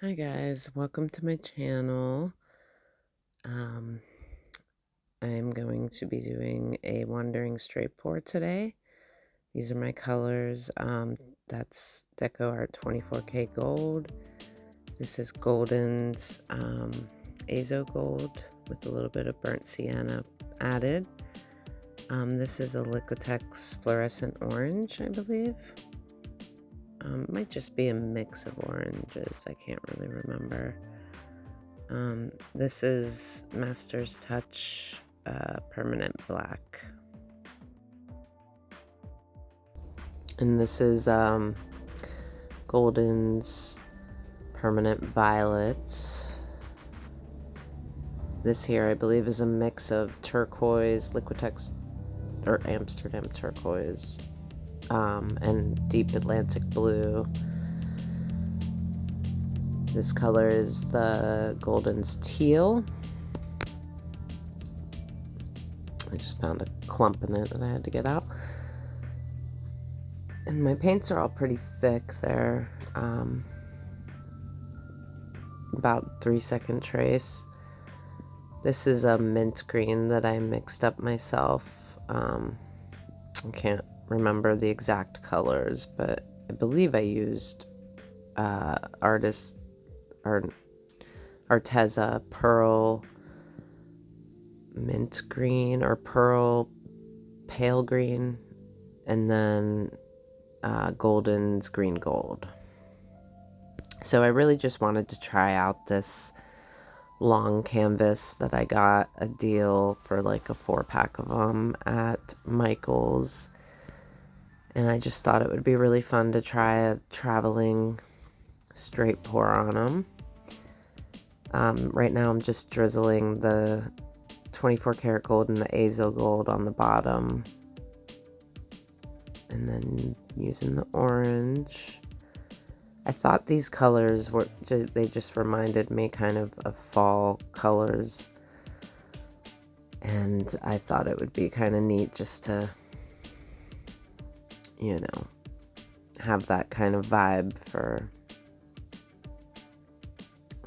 Hi guys, welcome to my channel. I'm going to be doing a wandering straight pour today. These are my colors. That's Deco Art 24K Gold. This is Goldens Azo Gold with a little bit of burnt sienna added. This is a Liquitex fluorescent orange, I believe. Might just be a mix of oranges, I can't really remember. This is Master's Touch Permanent Black. And this is Golden's Permanent Violet. This here, I believe, is a mix of Turquoise, Liquitex, or Amsterdam Turquoise, and Deep Atlantic Blue. This color is the Goldens Teal. I just found a clump in it that I had to get out. And my paints are all pretty thick. They're about 3-second trace. This is a mint green that I mixed up myself. I can't remember the exact colors, but I believe I used Arteza Pearl Mint Green or Pearl Pale Green, and then Golden's Green Gold. So I really just wanted to try out this long canvas that I got a deal for like a 4-pack of them at Michael's, and I just thought it would be really fun to try a traveling straight pour on them. Right now I'm just drizzling the 24 karat gold and the Azo Gold on the bottom, and then using the orange. I thought these colors were, they just reminded me kind of fall colors, and I thought it would be kind of neat just to, you know, have that kind of vibe for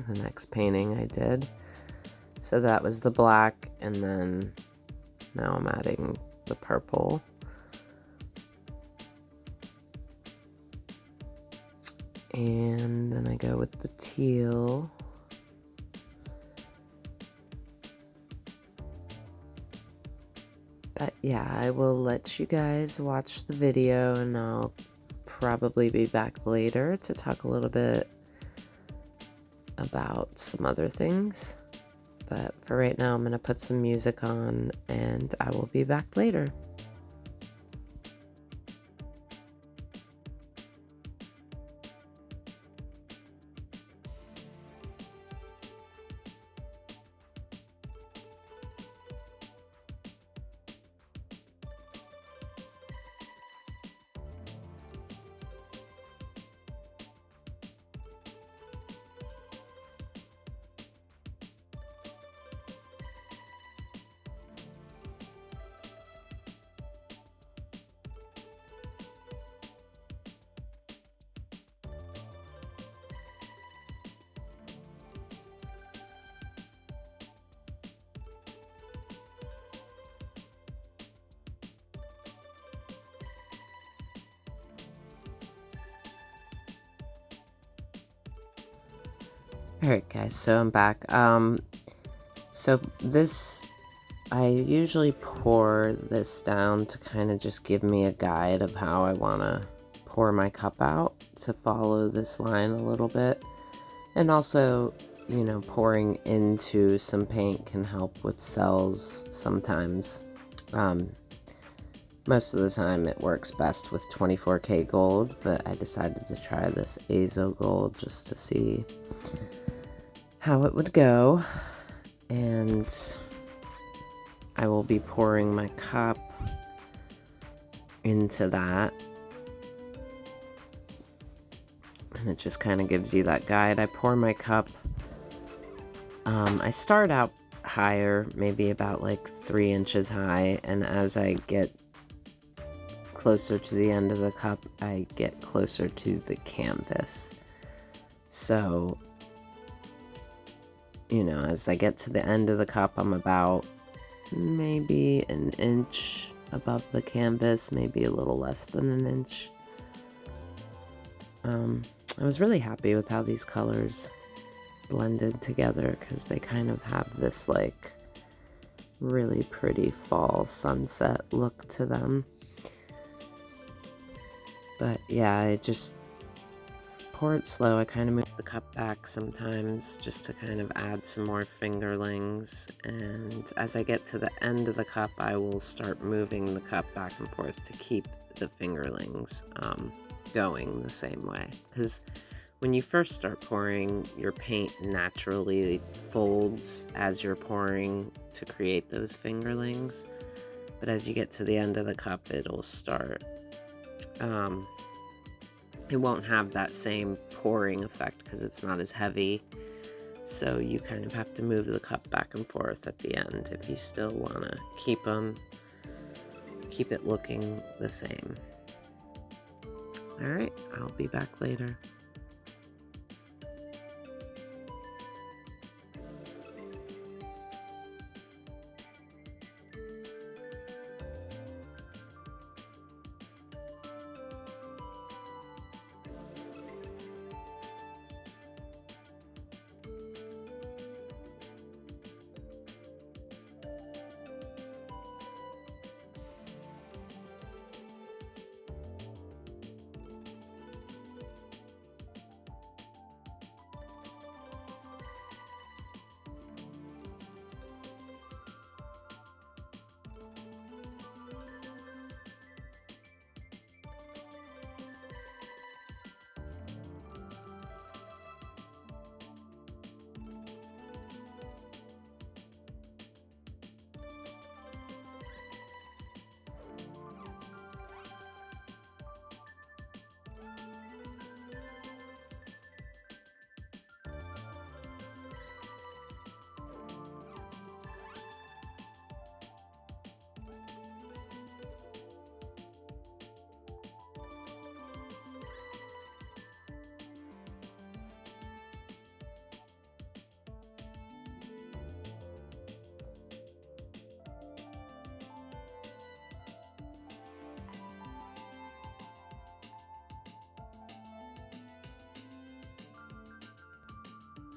the next painting I did. So that was the black, and then now I'm adding the purple. And then I go with the teal. But yeah, I will let you guys watch the video, and I'll probably be back later to talk a little bit about some other things. But for right now, I'm going to put some music on, and I will be back later. Alright guys, so I'm back. So this, I usually pour this down to kind of just give me a guide of how I want to pour my cup out, to follow this line a little bit. And also, you know, pouring into some paint can help with cells sometimes. Most of the time it works best with 24K gold, but I decided to try this Azo Gold just to see how it would go. And I will be pouring my cup into that, and it just kind of gives you that guide. I pour my cup, I start out higher, maybe about like 3 inches high, and as I get closer to the end of the cup, I get closer to the canvas. So you know, as I get to the end of the cup, I'm about maybe an inch above the canvas, maybe a little less than an inch. I was really happy with how these colors blended together because they kind of have this like really pretty fall sunset look to them. But yeah, I just pour it slow. I kind of move the cup back sometimes just to kind of add some more fingerlings, and as I get to the end of the cup, I will start moving the cup back and forth to keep the fingerlings going the same way, because when you first start pouring, your paint naturally folds as you're pouring to create those fingerlings, but as you get to the end of the cup, it'll start it won't have that same pouring effect because it's not as heavy, so you kind of have to move the cup back and forth at the end if you still want to keep it looking the same. All right, I'll be back later.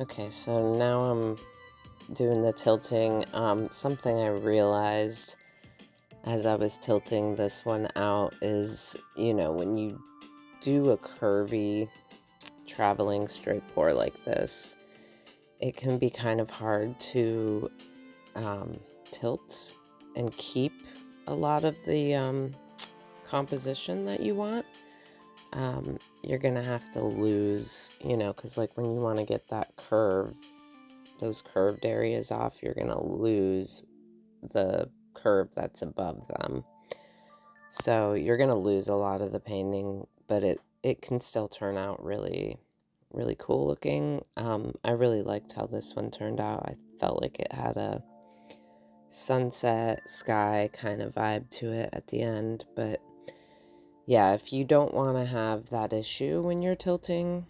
Okay, so now I'm doing the tilting. Something I realized as I was tilting this one out is, you know, when you do a curvy traveling straight pour like this, it can be kind of hard to tilt and keep a lot of the composition that you want. You're gonna have to lose, you know, because like when you want to get that curve, those curved areas off, you're gonna lose the curve that's above them. So you're gonna lose a lot of the painting, but it can still turn out really, really cool looking. I really liked how this one turned out. I felt like it had a sunset sky kind of vibe to it at the end, but yeah, if you don't want to have that issue when you're tilting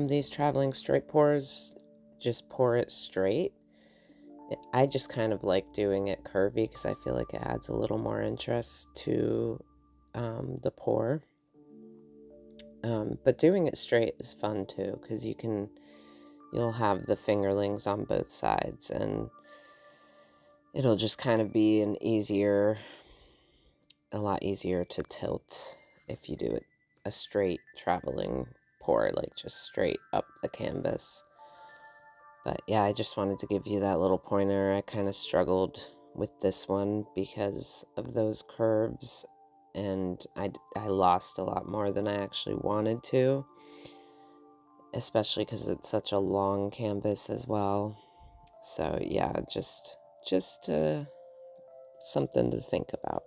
these traveling straight pours, just pour it straight. I just kind of like doing it curvy because I feel like it adds a little more interest to the pour. But doing it straight is fun too, because you'll have the fingerlings on both sides, and it'll just kind of be a lot easier to tilt if you do it a straight traveling pour, like just straight up the canvas. But yeah, I just wanted to give you that little pointer. I kind of struggled with this one because of those curves, and I lost a lot more than I actually wanted to, especially because it's such a long canvas as well. So yeah, just something to think about.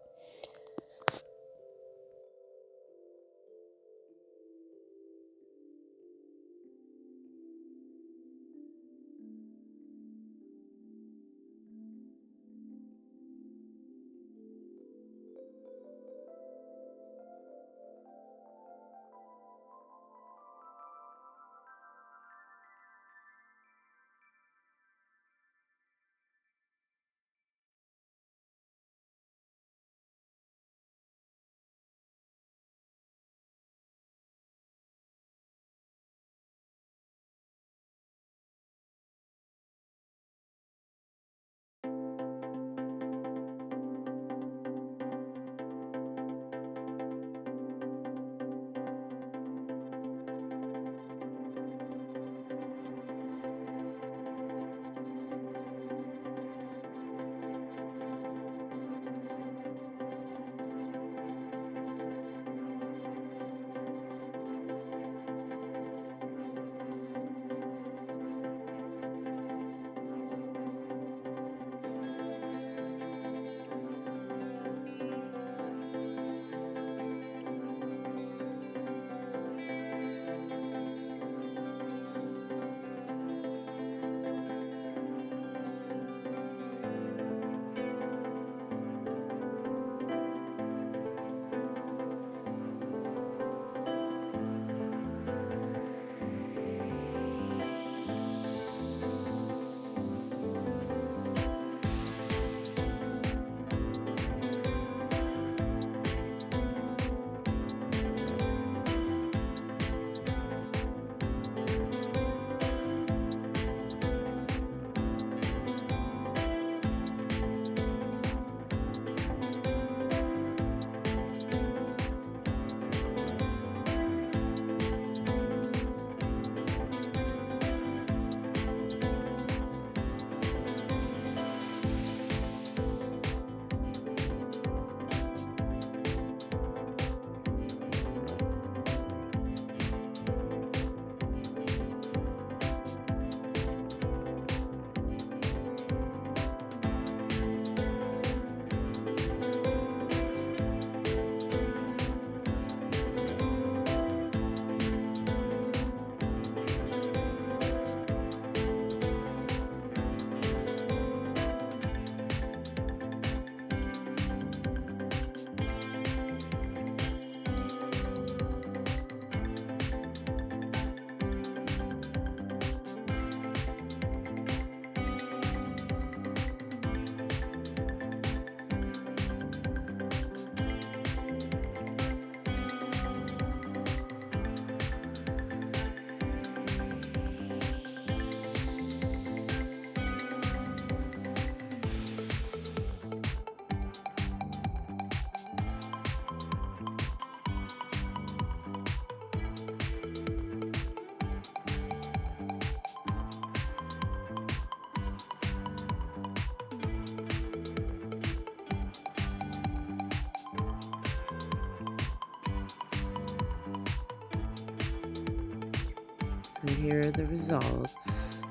So here are the results,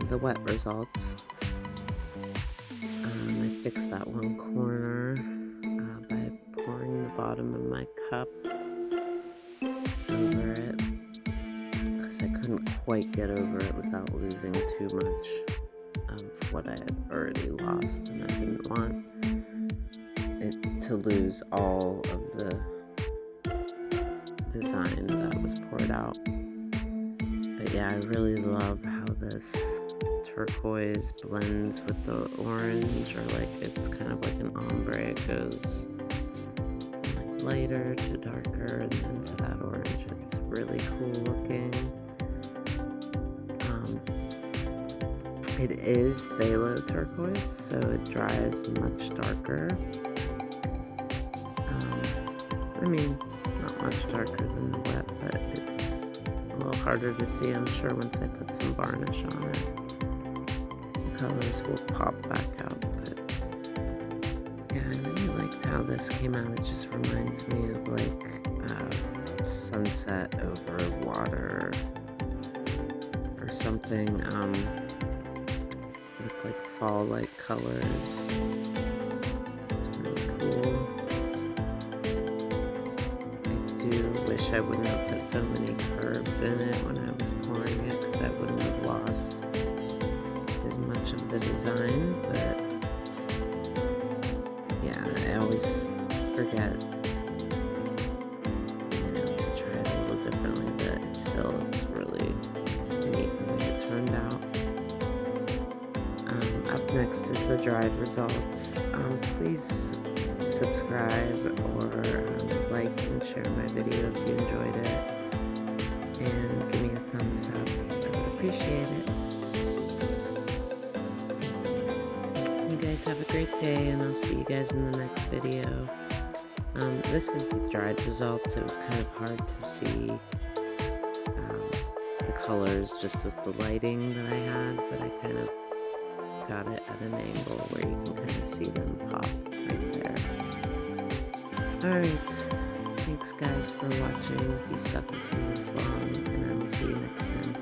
the wet results. I fixed that one corner by pouring the bottom of my cup over it, because I couldn't quite get over it without losing too much of what I had already lost, and I didn't want it to lose all of the design that was poured out. But yeah, I really love how this turquoise blends with the orange, or like it's kind of like an ombre. It goes from like lighter to darker and then to that orange. It's really cool looking. It is phthalo turquoise, so it dries much darker. I mean, not much darker than the wet, but it's a little harder to see, I'm sure, once I put some varnish on it. The colors will pop back out, but yeah, I really liked how this came out. It just reminds me of like sunset over water or something, with like fall-like colors. It's really cool. Wish I wouldn't have put so many curves in it when I was pouring it, because I wouldn't have lost as much of the design. But yeah, I always forget, to try it a little differently, but it's really neat the way it turned out. Up next is the dried results. Please subscribe or like and share my video if you enjoyed it, and give me a thumbs up. I would appreciate it. You guys have a great day, and I'll see you guys in the next video. This is the dried results. It was kind of hard to see the colors just with the lighting that I had, but I kind of got it at an angle where you can kind of see them pop right there. Alright, thanks guys for watching, if you stuck with me this long, and I will see you next time.